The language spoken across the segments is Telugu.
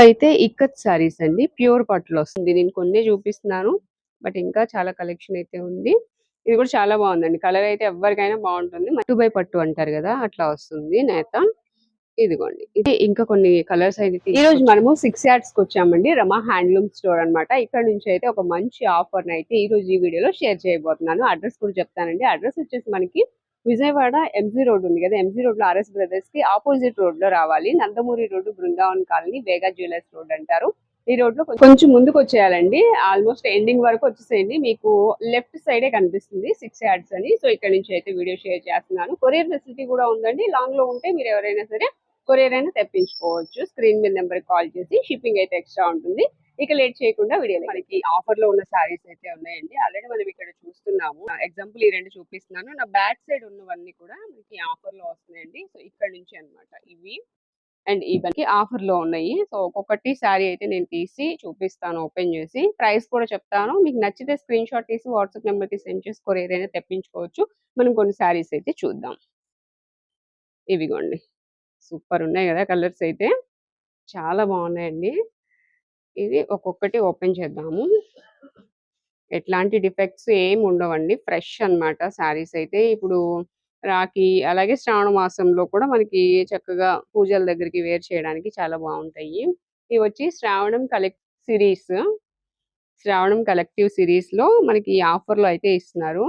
అయితే ఇక్కత్ సారీస్ అండి. ప్యూర్ పట్టులో వస్తుంది. నేను కొన్నే చూపిస్తున్నాను. బట్ ఇంకా చాలా కలెక్షన్ అయితే ఉంది. ఇది కూడా చాలా బాగుందండి. కలర్ అయితే ఎవరికైనా బాగుంటుంది. దుబాయ్ పట్టు అంటారు కదా, అట్లా వస్తుంది నేత. ఇదిగోండి, ఇది ఇంకా కొన్ని కలర్స్ అయితే ఈ రోజు మనము 6 యార్డ్స్ కి వచ్చామండి. రమా హ్యాండ్లూమ్ స్టోర్ అన్నమాట. ఇక్కడ నుంచి అయితే ఒక మంచి ఆఫర్ అయితే ఈ రోజు ఈ వీడియోలో షేర్ చేయబోతున్నాను. అడ్రస్ కూడా చెప్తానండి. అడ్రస్ వచ్చేసి మనకి విజయవాడ ఎంజీ రోడ్ ఉంది కదా, ఎంజీ రోడ్ లో ఆర్ఎస్ బ్రదర్స్ కి ఆపోజిట్ రోడ్ లో రావాలి. నందమూరి రోడ్డు, బృందావన్ కాలనీ, వేగా జ్యువెలర్స్ రోడ్ అంటారు. ఈ రోడ్ లో కొంచెం ముందుకు వచ్చేయాలండి. ఆల్మోస్ట్ ఎండింగ్ వరకు వచ్చేసేయండి. మీకు లెఫ్ట్ సైడే కనిపిస్తుంది 6 యార్డ్స్ అని. సో ఇక్కడ నుంచి అయితే వీడియో షేర్ చేస్తున్నాను. కొరియర్ ఫెసిలిటీ కూడా ఉందండి. లాంగ్ లో ఉంటే మీరు ఎవరైనా సరే కొరియర్ అయినా తెప్పించుకోవచ్చు. స్క్రీన్ మీద నెంబర్ కాల్ చేసి, షిప్పింగ్ అయితే ఎక్స్ట్రా ఉంటుంది. ఇక లేట్ చేయకుండా వీడియో, మనకి ఆఫర్ లో ఉన్న సారీస్ అయితే ఉన్నాయండి. ఆల్రెడీ మనం ఇక్కడ చూస్తున్నాము. ఎగ్జాంపుల్ ఈ రెండు చూపిస్తున్నాను. నా బ్యాక్ సైడ్ ఉన్నవన్నీ కూడా మనకి ఆఫర్ లో వస్తున్నాయండి. సో ఇక్కడ నుంచి అన్నమాట ఇవి. అండ్ ఇవన్నీ ఆఫర్ లో ఉన్నాయి. సో ఒక్కొక్కటి శారీ అయితే నేను తీసి చూపిస్తాను, ఓపెన్ చేసి ప్రైస్ కూడా చెప్తాను. మీకు నచ్చితే స్క్రీన్ షాట్ తీసి వాట్సాప్ నెంబర్ కి సెండ్ చేసి కొరియర్ అయినా తెప్పించుకోవచ్చు. మనం కొన్ని శారీస్ అయితే చూద్దాం. ఇవిగోండి, సూపర్ ఉన్నాయి కదా కలర్స్ అయితే, చాలా బాగున్నాయండి. ఇది ఒక్కొక్కటి ఓపెన్ చేద్దాము. ఎట్లాంటి డిఫెక్ట్స్ ఏమి ఉండవండి. ఫ్రెష్ అన్నమాట శారీస్ అయితే. ఇప్పుడు రాఖీ అలాగే శ్రావణ మాసంలో కూడా మనకి చక్కగా పూజల దగ్గరికి వేర్ చేయడానికి చాలా బాగుంటాయి. ఇవి వచ్చి శ్రావణం కలెక్టివ్ సిరీస్ లో మనకి ఆఫర్ లో అయితే ఇస్తున్నారు.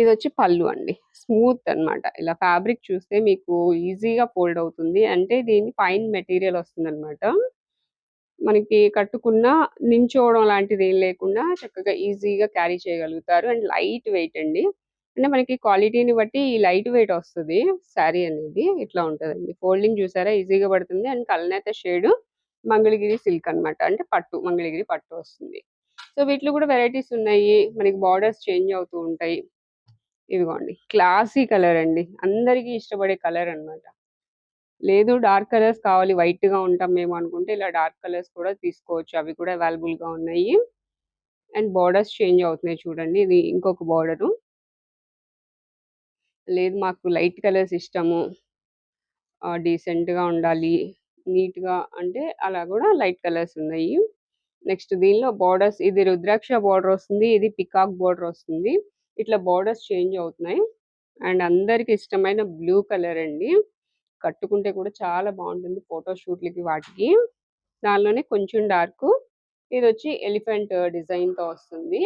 ఇది వచ్చి పళ్ళు అండి. స్మూత్ అన్నమాట. ఇలా ఫ్యాబ్రిక్ చూస్తే మీకు ఈజీగా ఫోల్డ్ అవుతుంది. అంటే దీని ఫైన్ మెటీరియల్ వస్తుంది అనమాట. మనకి కట్టుకున్న నించోవడం లాంటిది ఏం లేకుండా చక్కగా ఈజీగా క్యారీ చేయగలుగుతారు. అండ్ లైట్ వెయిట్ అండి. అంటే మనకి క్వాలిటీని బట్టి ఈ లైట్ వెయిట్ వస్తుంది శారీ అనేది. ఇట్లా ఉంటదండి. ఫోల్డింగ్ చూసారా, ఈజీగా పడుతుంది. అండ్ కల్నేత షేడ్ మంగళగిరి సిల్క్ అన్నమాట. అంటే పట్టు, మంగళగిరి పట్టు వస్తుంది. సో వీటిలో కూడా వెరైటీస్ ఉన్నాయి. మనకి బార్డర్స్ చేంజ్ అవుతూ ఉంటాయి. ఇదిగోండి, క్లాసీ కలర్ అండి. అందరికీ ఇష్టపడే కలర్ అన్నమాట. లేదు డార్క్ కలర్స్ కావాలి, వైట్ గా ఉంటాం మేము అనుకుంటే ఇలా డార్క్ కలర్స్ కూడా తీసుకోవచ్చు. అవి కూడా అవైలబుల్ గా ఉన్నాయి. అండ్ బార్డర్స్ చేంజ్ అవుతున్నాయి చూడండి. ఇది ఇంకొక బార్డరు. లేదు మాకు లైట్ కలర్స్ ఇష్టము, డీసెంట్ గా ఉండాలి, నీట్ గా అంటే అలా కూడా లైట్ కలర్స్ ఉన్నాయి. నెక్స్ట్ దీనిలో బార్డర్స్, ఇది రుద్రాక్ష బార్డర్ వస్తుంది, ఇది పికాక్ బార్డర్ వస్తుంది. ఇట్లా బార్డర్స్ చేంజ్ అవుతున్నాయి. అండ్ అందరికి ఇష్టమైన బ్లూ కలర్ అండి. కట్టుకుంటే కూడా చాలా బాగుంటుంది ఫోటో షూట్లకి వాటికి. దానిలోనే కొంచెం డార్క్, ఇది వచ్చి ఎలిఫెంట్ డిజైన్ తో వస్తుంది.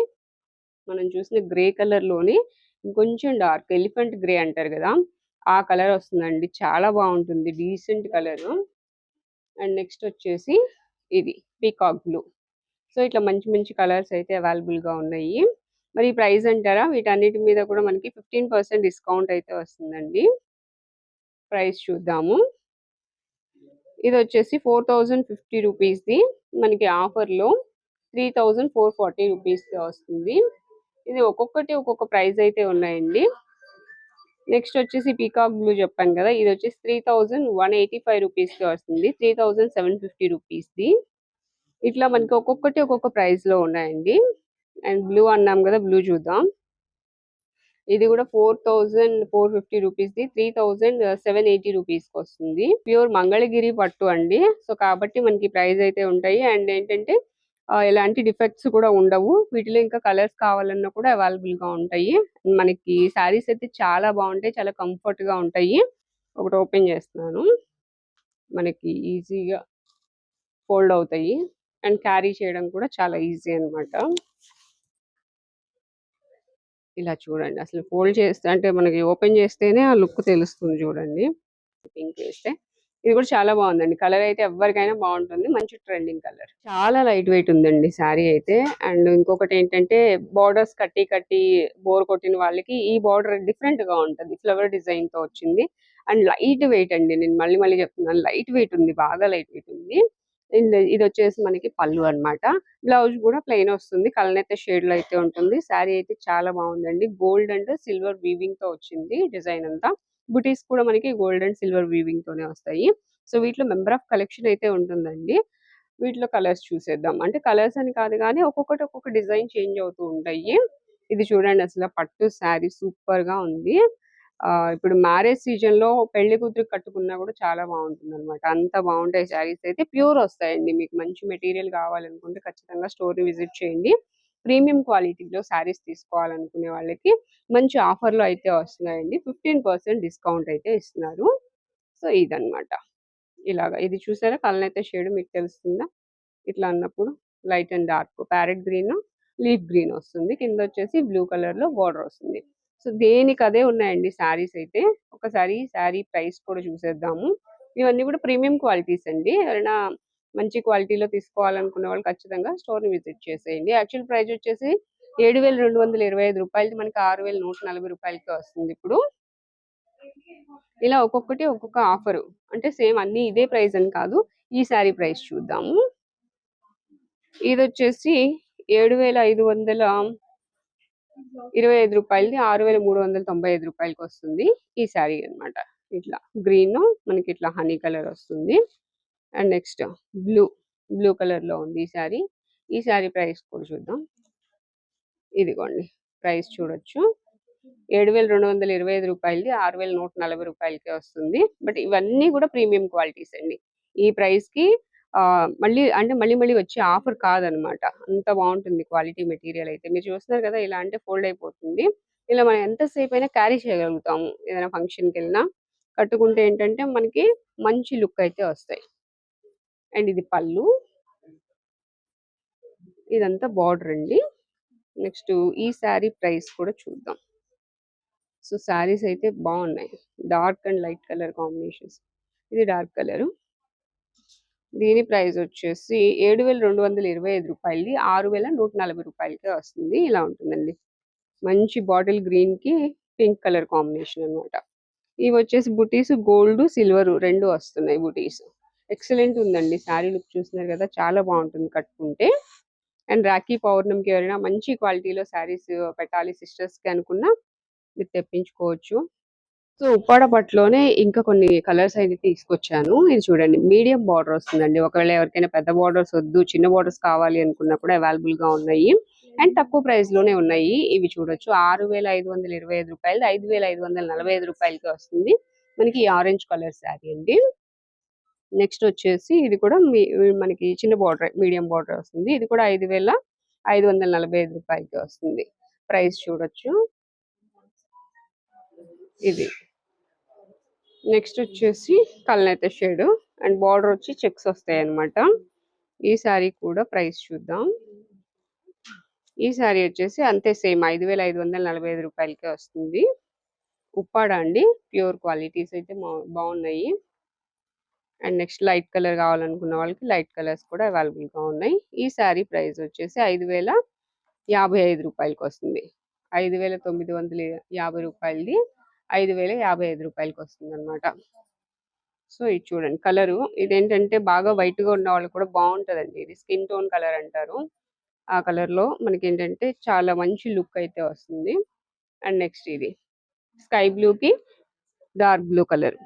మనం చూసిన గ్రే కలర్ లోని ఇంకొంచెం డార్క్, ఎలిఫెంట్ గ్రే అంటారు కదా, ఆ కలర్ వస్తుందండి. చాలా బాగుంటుంది, డీసెంట్ కలర్. అండ్ నెక్స్ట్ వచ్చేసి ఇది పీకాక్ బ్లూ. సో ఇట్లా మంచి మంచి కలర్స్ అయితే అవైలబుల్ గా ఉన్నాయి. మరి ప్రైస్ అంటారా, వీటన్నిటి మీద కూడా మనకి 15% డిస్కౌంట్ అయితే వస్తుందండి. ప్రైస్ చూద్దాము. ఇది వచ్చేసి 4050 రూపీస్ది. మనకి ఆఫర్లో 3440 రూపీస్కి వస్తుంది. ఇది ఒక్కొక్కటి ఒక్కొక్క ప్రైస్ అయితే ఉన్నాయండి. నెక్స్ట్ వచ్చేసి పీకాక్ బ్లూ చెప్పాను కదా, ఇది వచ్చేసి 3185 రూపీస్కి వస్తుంది. 3750 రూపీస్ది. ఇట్లా మనకి ఒక్కొక్కటి ఒక్కొక్క ప్రైస్ లో ఉన్నాయండి. అండ్ బ్లూ అన్నాం కదా, బ్లూ చూద్దాం. ఇది కూడా 4450 రూపీస్ది. 3780 రూపీస్కి వస్తుంది. ప్యూర్ మంగళగిరి పట్టు అండి. సో కాబట్టి మనకి ప్రైస్ అయితే ఉంటాయి. అండ్ ఏంటంటే ఎలాంటి డిఫెక్ట్స్ కూడా ఉండవు. వీటిలో ఇంకా కలర్స్ కావాలన్నా కూడా అవైలబుల్ గా ఉంటాయి. మనకి శారీస్ అయితే చాలా బాగుంటాయి, చాలా కంఫర్ట్ గా ఉంటాయి. ఒకటి ఓపెన్ చేస్తున్నాను. మనకి ఈజీగా ఫోల్డ్ అవుతాయి అండ్ క్యారీ చేయడం కూడా చాలా ఈజీ అన్నమాట. ఇలా చూడండి, అసలు ఫోల్డ్ చేస్తే అంటే మనకి ఓపెన్ చేస్తేనే ఆ లుక్ తెలుస్తుంది చూడండి. పింక్ వేస్తే ఇది కూడా చాలా బాగుందండి. కలర్ అయితే ఎవరికైనా బాగుంటుంది. మంచి ట్రెండింగ్ కలర్, చాలా లైట్ వెయిట్ ఉందండి శారీ అయితే. అండ్ ఇంకొకటి ఏంటంటే బార్డర్స్ కట్టి కట్టి బోర్ కొట్టిన వాళ్ళకి ఈ బార్డర్ డిఫరెంట్ గా ఉంటుంది. ఫ్లవర్ డిజైన్ తో వచ్చింది. అండ్ లైట్ వెయిట్ అండి. నేను మళ్ళీ మళ్ళీ చెప్తున్నాను, లైట్ వెయిట్ ఉంది, బాగా లైట్ వెయిట్ ఉంది. ఇది వచ్చేసి మనకి పళ్ళు అన్నమాట. బ్లౌజ్ కూడా ప్లెయిన్ వస్తుంది. కలనేత షేడ్ లో అయితే ఉంటుంది. శారీ అయితే చాలా బాగుందండి. గోల్డ్ అండ్ సిల్వర్ వీవింగ్ తో వచ్చింది డిజైన్ అంతా. బుటీస్ కూడా మనకి గోల్డ్ అండ్ సిల్వర్ వీవింగ్ తోనే వస్తాయి. సో వీటిలో మెంబర్ ఆఫ్ కలెక్షన్ అయితే ఉంటుందండి. వీటిలో కలర్స్ చూసేద్దాం. అంటే కలర్స్ అని కాదు కానీ ఒక్కొక్కటి ఒక్కొక్క డిజైన్ చేంజ్ అవుతూ ఉంటాయి. ఇది చూడండి, అసలు పట్టు శారీ సూపర్ గా ఉంది. ఇప్పుడు మ్యారేజ్ సీజన్‌లో పెళ్లి కూతురికి కట్టుకున్నా కూడా చాలా బాగుంటుందన్నమాట. అంత బాగుంటాయి శారీస్ అయితే. ప్యూర్ వస్తాయండి. మీకు మంచి మెటీరియల్ కావాలనుకుంటే ఖచ్చితంగా స్టోర్‌ని విజిట్ చేయండి. ప్రీమియం క్వాలిటీలో శారీస్ తీసుకోవాలనుకునే వాళ్ళకి మంచి ఆఫర్‌లో అయితే వస్తున్నాయండి. 15% డిస్కౌంట్ అయితే ఇస్తున్నారు. సో, ఇదన్నమాట. ఇలాగ ఇది చూసారా కలనేత షేడ్ మీకు తెలుస్తుందా? ఇట్లా అన్నప్పుడు light and dark parrot green, leaf green వస్తుంది. కింద వచ్చేసి బ్లూ కలర్‌లో బార్డర్ వస్తుంది. సో, దేనికి అదే ఉన్నాయండి శారీస్ అయితే. ఒకసారి శారీ ప్రైస్ కూడా చూసేద్దాము. ఇవన్నీ కూడా ప్రీమియం క్వాలిటీస్ అండి. ఎవరైనా మంచి క్వాలిటీలో తీసుకోవాలనుకునే వాళ్ళు ఖచ్చితంగా స్టోర్‌ని విజిట్ చేసేయండి. యాక్చువల్ ప్రైస్ వచ్చేసి రూ. 7,225 మనకి రూ. 6,140కే వస్తుంది ఇప్పుడు. ఇలా ఒక్కొక్కటి ఒక్కొక్క ఆఫరు. అంటే సేమ్ అన్నీ ఇదే ప్రైస్ అని కాదు. ఈ శారీ ప్రైస్ చూద్దాము. ఇదొచ్చేసి రూ. 7,525ది రూ. 6,395 వస్తుంది. ఈ శారీ అన్నమాట. ఇట్లా గ్రీన్ మనకి ఇట్లా హనీ కలర్ వస్తుంది. అండ్ నెక్స్ట్ బ్లూ, బ్లూ కలర్‌లో ఉంది ఈ శారీ. ఈ శారీ ప్రైస్ కూడా చూద్దాం. ఇదిగోండి ప్రైస్ చూడొచ్చు. రూ. 7,225ది రూ. 6,140కే వస్తుంది. బట్ ఇవన్నీ కూడా ప్రీమియం క్వాలిటీస్ అండి. ఈ ప్రైస్‌కి మళ్ళీ అంటే మళ్ళీ మళ్ళీ వచ్చే ఆఫర్ కాదనమాట. అంత బాగుంటుంది క్వాలిటీ మెటీరియల్ అయితే. మీరు చూస్తున్నారు కదా! ఇలా అంటే ఫోల్డ్ అయిపోతుంది. ఇలా మనం ఎంతసేపైనా క్యారీ చేయగలుగుతాము. ఏదైనా ఫంక్షన్‌కెళ్ళినా కట్టుకుంటే ఏంటంటే మనకి మంచి లుక్ అయితే వస్తాయి. అండ్ ఇది పళ్ళు. ఇదంతా బార్డర్ అండి. నెక్స్ట్ ఈ శారీ ప్రైస్ కూడా చూద్దాం. సో, శారీస్ అయితే బాగున్నాయి. Dark and light colour combinations. ఇది డార్క్ కలరు. దీని ప్రైస్ వచ్చేసి రూ. 7,225ది రూ. 6,140కే వస్తుంది. ఇలా ఉంటుందండి. మంచి బాటిల్ గ్రీన్‌కి పింక్ కలర్ కాంబినేషన్ అన్నమాట. ఇవి వచ్చేసి బుటీస్ గోల్డ్, సిల్వర్ 2 వస్తున్నాయి బుటీస్. ఎక్సలెంట్ ఉందండి. శారీ లుక్ చూస్తున్నారు కదా! చాలా బాగుంటుంది కట్టుకుంటే. అండ్ రాఖీ పౌర్ణమికి ఎవరైనా మంచి క్వాలిటీలో శారీస్ పెట్టాలి సిస్టర్స్‌కి అనుకున్నా మీరు తెప్పించుకోవచ్చు. సో, ఉప్పాడ పట్టులోనే ఇంకా కొన్ని కలర్స్ అయితే తీసుకొచ్చాను. ఇది చూడండి మీడియం బార్డర్ వస్తుందండి. ఒకవేళ ఎవరికైనా పెద్ద బార్డర్స్ వద్దు, చిన్న బార్డర్స్ కావాలి అనుకున్నా కూడా అవైలబుల్‌గా ఉన్నాయి. అండ్ తక్కువ ప్రైస్‌లోనే ఉన్నాయి. ఇవి చూడొచ్చు. రూ. 6,525 రూ. 5,545కి వస్తుంది. మనకి ఈ ఆరెంజ్ కలర్ శారీ అండి. నెక్స్ట్ వచ్చేసి ఇది కూడా మనకి చిన్న బార్డర్, మీడియం బార్డర్ వస్తుంది. ఇది కూడా రూ. 5,545కి వస్తుంది. ప్రైస్ చూడొచ్చు. ఇది. నెక్స్ట్ వచ్చేసి కలనేత షేడ్ అండ్ బార్డర్ వచ్చి చెక్స్ వస్తాయి అన్నమాట. ఈ శారీ కూడా ప్రైస్ చూద్దాం. ఈ శారీ వచ్చేసి అంతే సేమ్ రూ. 5,545కే వస్తుంది. ఉప్పాడ అండి. ప్యూర్ క్వాలిటీస్ అయితే బాగున్నాయి. అండ్ నెక్స్ట్ లైట్ కలర్ కావాలనుకున్న వాళ్ళకి లైట్ కలర్స్ కూడా అవైలబుల్‌గా ఉన్నాయి. ఈ శారీ ప్రైస్ వచ్చేసి రూ. 5,055కి వస్తుంది. రూ. 5,950ది రూ. 5,055కి వస్తుందన్నమాట. సో, ఇది చూడండి కలరు. ఇదేంటంటే బాగా వైట్‌గా ఉన్న వాళ్ళకి కూడా బాగుంటదండి. ఇది స్కిన్ టోన్ కలర్ అంటారు. ఆ కలర్‌లో మనకేంటంటే చాలా మంచి లుక్ అయితే వస్తుంది. అండ్ నెక్స్ట్ ఇది స్కై బ్లూకి dark blue colour.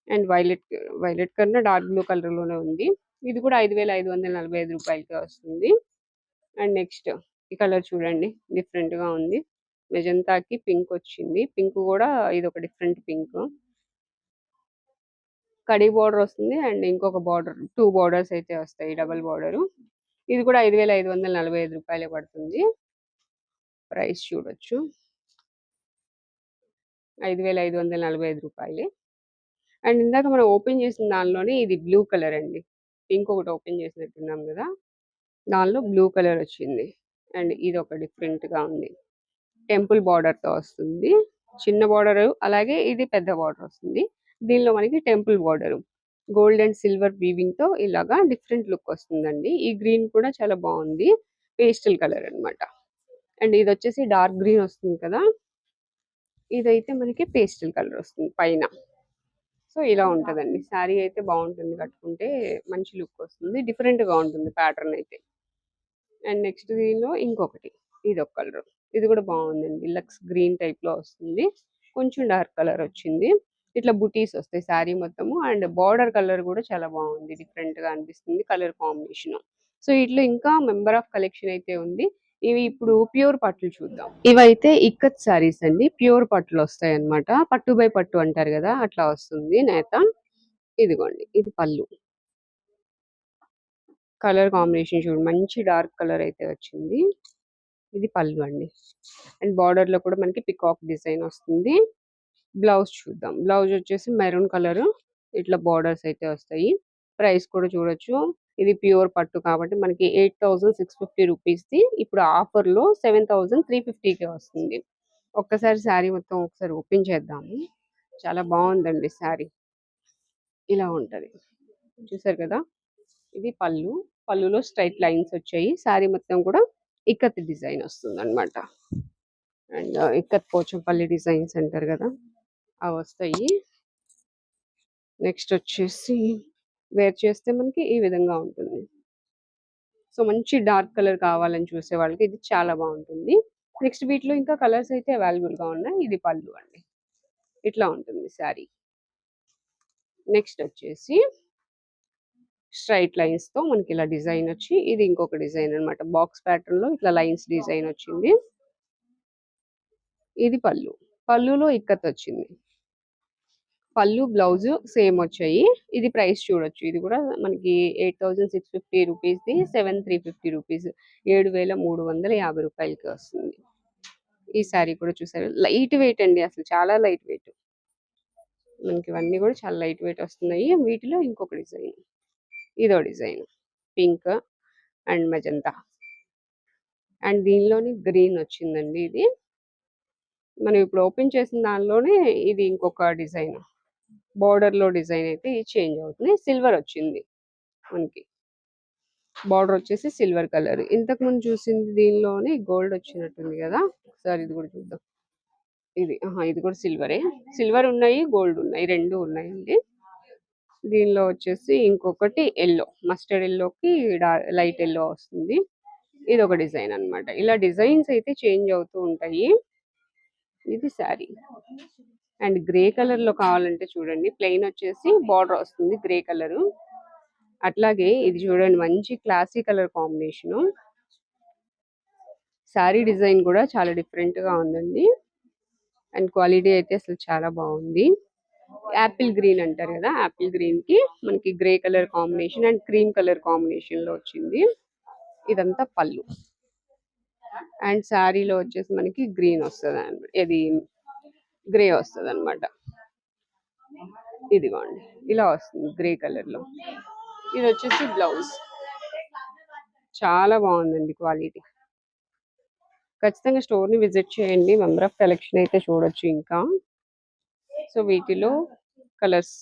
And violet కన్నా డార్క్ బ్లూ కలర్‌లోనే ఉంది. ఇది కూడా రూ. 5,545కే వస్తుంది. అండ్ నెక్స్ట్ ఈ కలర్ చూడండి డిఫరెంట్‌గా ఉంది. మెజంతాకి పింక్ వచ్చింది. పింక్ కూడా ఇదొక డిఫరెంట్ పింక్. కడీ బార్డర్ వస్తుంది. అండ్ ఇంకొక బార్డర్ 2 బార్డర్స్ అయితే వస్తాయి. Double border. ఇది కూడా రూ. 5,545 పడుతుంది. ప్రైస్ చూడొచ్చు. రూ. 5,545. అండ్ ఇందాక మనం ఓపెన్ చేసిన దానిలోనే ఇది బ్లూ కలర్ అండి. పింక్ ఒకటి ఓపెన్ చేసినట్టున్నాం కదా! దానిలో బ్లూ కలర్ వచ్చింది. అండ్ ఇదొక డిఫరెంట్‌గా ఉంది. టెంపుల్ బార్డర్‌తో వస్తుంది. చిన్న బార్డరు అలాగే ఇది పెద్ద బార్డర్ వస్తుంది. దీనిలో మనకి temple border. Gold and silver వీవింగ్‌తో ఇలాగా డిఫరెంట్ లుక్ వస్తుందండి. ఈ గ్రీన్ కూడా చాలా బాగుంది. పేస్టల్ కలర్ అన్నమాట. అండ్ ఇదొచ్చేసి డార్క్ గ్రీన్ వస్తుంది కదా! ఇదైతే మనకి పేస్టల్ కలర్ వస్తుంది పైన. సో, ఇలా ఉంటదండి. శారీ అయితే బాగుంటుంది కట్టుకుంటే మంచి లుక్ వస్తుంది. డిఫరెంట్‌గా ఉంటుంది ప్యాటర్న్ అయితే. అండ్ నెక్స్ట్ దీనిలో ఇంకొకటి ఇదొక కలర్. ఇది కూడా బాగుందండి. లక్స్ గ్రీన్ టైప్‌లో వస్తుంది. కొంచెం డార్క్ కలర్ వచ్చింది. ఇట్లా బుటీస్ వస్తాయి శారీ మొత్తము. అండ్ బార్డర్ కలర్ కూడా చాలా బాగుంది. డిఫరెంట్‌గా అనిపిస్తుంది కలర్ కాంబినేషన్. సో, ఇట్లా ఇంకా మెంబర్ ఆఫ్ కలెక్షన్ అయితే ఉంది. ఇవి ఇప్పుడు ప్యూర్ పట్లు చూద్దాం. ఇవైతే ఇక్కత్ సారీస్ అండి. ప్యూర్ పట్లు వస్తాయి అన్నమాట. పట్టు బై పట్టు అంటారు కదా, అట్లా వస్తుంది నేత. ఇదిగోండి, ఇది పళ్ళు. కలర్ కాంబినేషన్ చూడండి, మంచి డార్క్ కలర్ అయితే వచ్చింది. ఇది పళ్ళు అండి. అండ్ బార్డర్ లో కూడా మనకి పికాక్ డిజైన్ వస్తుంది. బ్లౌజ్ చూద్దాం. బ్లౌజ్ వచ్చేసి మెరూన్ కలర్, ఇట్లా బార్డర్స్ అయితే వస్తాయి. ప్రైస్ కూడా చూడొచ్చు. ఇది ప్యూర్ పట్టు కాబట్టి మనకి 8650 రూపీస్ది ఇప్పుడు ఆఫర్లో 7350కే వస్తుంది. ఒక్కసారి శారీ మొత్తం ఒకసారి ఓపెన్ చేద్దాము. చాలా బాగుందండి శారీ. ఇలా ఉంటది, చూసారు కదా. ఇది పళ్ళు. పళ్ళులో స్ట్రైట్ లైన్స్ వచ్చాయి. శారీ మొత్తం కూడా ఇక్కత్ డిజైన్ వస్తుంది అనమాట. అండ్ ఇక్కత్ పోచంపల్లి డిజైన్స్ అంటారు కదా, అవి వస్తాయి. నెక్స్ట్ వచ్చేసి వేర్ చేస్తే మనకి ఈ విధంగా ఉంటుంది. సో మంచి డార్క్ కలర్ కావాలని చూసే వాళ్ళకి ఇది చాలా బాగుంటుంది. నెక్స్ట్ వీటిలో ఇంకా కలర్స్ అయితే అవైలబుల్ గా ఉన్నాయి. ఇది పళ్ళు అండి, ఇట్లా ఉంటుంది శారీ. నెక్స్ట్ వచ్చేసి స్ట్రైట్ లైన్స్ తో మనకి ఇలా డిజైన్ వచ్చి, ఇది ఇంకొక డిజైన్ అన్నమాట. బాక్స్ ప్యాటర్న్ లో ఇట్లా లైన్స్ డిజైన్ వచ్చింది. ఇది పళ్ళు. పళ్ళులో ఇక్కత్ వచ్చింది. పళ్ళు బ్లౌజ్ సేమ్ వచ్చాయి. ఇది ప్రైస్ చూడొచ్చు. ఇది కూడా మనకి 8650 రూపీస్ది 7350 రూపీస్, 7350 రూపాయలకి వస్తుంది. ఈ శారీ కూడా చూసారు, లైట్ వెయిట్ అండి, అసలు చాలా లైట్ వెయిట్. మనకి ఇవన్నీ కూడా చాలా లైట్ వెయిట్ వస్తున్నాయి. వీటిలో ఇంకొక డిజైన్, ఇదో design pink and magenta. And దీనిలోని గ్రీన్ వచ్చిందండి. ఇది మనం ఇప్పుడు ఓపెన్ చేసిన దానిలోనే ఇది ఇంకొక డిజైన్. బార్డర్ లో డిజైన్ అయితే చేంజ్ అవుతుంది. సిల్వర్ వచ్చింది మనకి. బార్డర్ వచ్చేసి సిల్వర్ కలర్. ఇంతకు ముందు చూసింది దీనిలోనే గోల్డ్ వచ్చినట్టుంది కదా, ఒకసారి ఇది కూడా చూద్దాం. ఇది కూడా సిల్వరే. సిల్వర్ ఉన్నాయి, గోల్డ్ ఉన్నాయి, రెండు ఉన్నాయండి. దీనిలో వచ్చేసి ఇంకొకటి ఎల్లో, మస్టర్డ్ ఎల్లోకి లైట్ ఎల్లో వస్తుంది. ఇది ఒక డిజైన్ అన్నమాట. ఇలా డిజైన్స్ అయితే చేంజ్ అవుతూ ఉంటాయి. ఇది శారీ. అండ్ గ్రే కలర్ లో కావాలంటే చూడండి, ప్లెయిన్ వచ్చేసి బార్డర్ వస్తుంది గ్రే కలర్. అట్లాగే ఇది చూడండి, మంచి classy colour combination. Sari design కూడా చాలా డిఫరెంట్ గా ఉందండి. అండ్ క్వాలిటీ అయితే అసలు చాలా బాగుంది. యాపిల్ గ్రీన్ అంటారు కదా, యాపిల్ గ్రీన్ కి మనకి grey colour combination and cream colour combination లో వచ్చింది. ఇదంతా పళ్ళు. అండ్ శారీలో వచ్చేసి మనకి గ్రీన్ వస్తుంది అనమాట, ఇది గ్రే వస్తుంది అనమాట. ఇదిగోండి, ఇలా వస్తుంది గ్రే కలర్ లో. ఇది వచ్చేసి బ్లౌజ్. చాలా బాగుందండి క్వాలిటీ. ఖచ్చితంగా స్టోర్ ని విజిట్ చేయండి. మెంబర్ ఆఫ్ కలెక్షన్ అయితే చూడొచ్చు ఇంకా. సో వీటిలో కలర్స్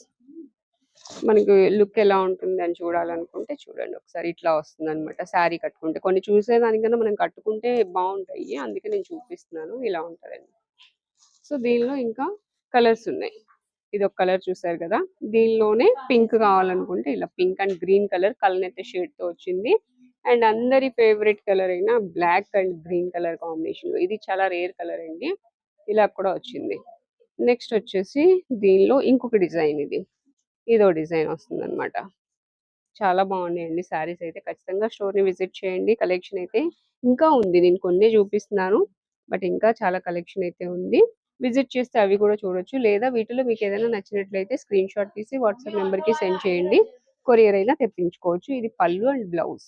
మనకి లుక్ ఎలా ఉంటుంది అని చూడాలనుకుంటే చూడండి ఒకసారి. ఇట్లా వస్తుంది అనమాట శారీ కట్టుకుంటే. కొన్ని చూసేదానికన్నా మనం కట్టుకుంటే బాగుంటాయి, అందుకే నేను చూపిస్తున్నాను. ఇలా ఉంటుందండి. సో దీనిలో ఇంకా కలర్స్ ఉన్నాయి. ఇది ఒక కలర్ చూసారు కదా, దీనిలోనే పింక్ కావాలనుకుంటే ఇలా పింక్ అండ్ గ్రీన్ కలర్ కలనైతే షేడ్ తో వచ్చింది. అండ్ అందరి ఫేవరెట్ కలర్ అయిన black and green colour combination, ఇది చాలా రేర్ కలర్ అండి. ఇలా కూడా వచ్చింది. నెక్స్ట్ వచ్చేసి దీనిలో ఇంకొక డిజైన్, ఇదో డిజైన్ వస్తుంది అనమాట. చాలా బాగున్నాయండి శారీస్ అయితే. ఖచ్చితంగా స్టోర్ ని విజిట్ చేయండి. కలెక్షన్ అయితే ఇంకా ఉంది, నేను కొన్ని చూపిస్తున్నాను, బట్ ఇంకా చాలా కలెక్షన్ అయితే ఉంది. విజిట్ చేస్తే అవి కూడా చూడొచ్చు. లేదా వీటిలో మీకు ఏదైనా నచ్చినట్లయితే స్క్రీన్ షాట్ తీసి వాట్సాప్ నెంబర్ కి సెండ్ చేయండి. కొరియర్ అయినా తెప్పించుకోవచ్చు. ఇది పళ్ళు అండ్ బ్లౌజ్.